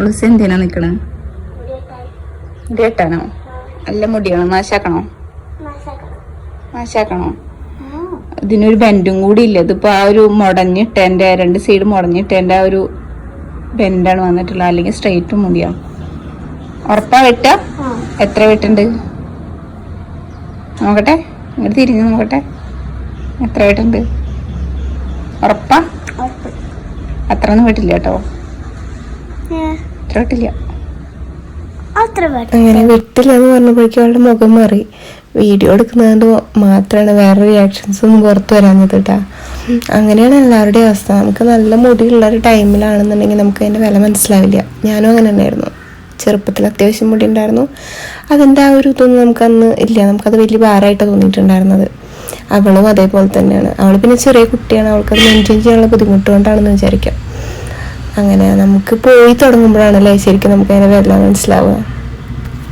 തുളസി എന്തിനാ നിക്കണേ? മുടി വെട്ടാനോ? നല്ല മുടിയാണോ? മാശാക്കണോ? മാശാക്കണോ? ഇതിനൊരു ബെൻഡും കൂടി ഇല്ല. ഇതിപ്പോ ആ ഒരു മുടഞ്ഞിട്ടേന്റെ 2 സൈഡ് മുടഞ്ഞിട്ടേന്റെ ആ ഒരു ബെൻഡാണ് വന്നിട്ടുള്ളത്. അല്ലെങ്കിൽ സ്ട്രെയിറ്റ് മുടിയാണ്. ഉറപ്പാ വെട്ട? എത്ര വെട്ടുണ്ട് നോക്കട്ടെ. ഇങ്ങോട്ട് തിരിഞ്ഞു നോക്കട്ടെ. എത്ര വെട്ടുണ്ട്? ഉറപ്പാ? അത്ര ഒന്നും വെട്ടില്ല കേട്ടോ. അത്ര വെട്ടില്ല. അങ്ങനെ വെട്ടില്ലെന്ന് പറഞ്ഞപ്പോഴേക്കും അവളുടെ മുഖം മാറി. വീഡിയോ എടുക്കുന്നതുകൊണ്ട് മാത്രമാണ് വേറെ റിയാക്ഷൻസ് ഒന്നും പുറത്ത് വരാഞ്ഞത് കേട്ടാ. അങ്ങനെയാണ് എല്ലാവരുടെയും അവസ്ഥ. നമുക്ക് നല്ല മുടിയുള്ള ഒരു ടൈമിലാണെന്നുണ്ടെങ്കിൽ നമുക്ക് അതിൻ്റെ വില മനസ്സിലാവില്ല. ഞാനും അങ്ങനെ തന്നെയായിരുന്നു. ചെറുപ്പത്തിൽ അത്യാവശ്യം മുടി ഉണ്ടായിരുന്നു. അതിൻ്റെ ആ ഒരു ഇതൊന്നും നമുക്കന്ന് ഇല്ല. നമുക്കത് വലിയ ഭാരമായിട്ടാണ് തോന്നിയിട്ടുണ്ടായിരുന്നത്. അവളും അതേപോലെ തന്നെയാണ്. അവൾ പിന്നെ ചെറിയ കുട്ടിയാണ്. അവൾക്കത് മെയിൻറ്റെയിൻ ചെയ്യാനുള്ള ബുദ്ധിമുട്ട് കൊണ്ടാണെന്ന് വിചാരിക്കാം. അങ്ങനെ നമുക്ക് പോയി തുടങ്ങുമ്പോഴാണല്ലേ ശരിക്കും നമുക്ക് അതിൻ്റെ വില മനസ്സിലാവുക.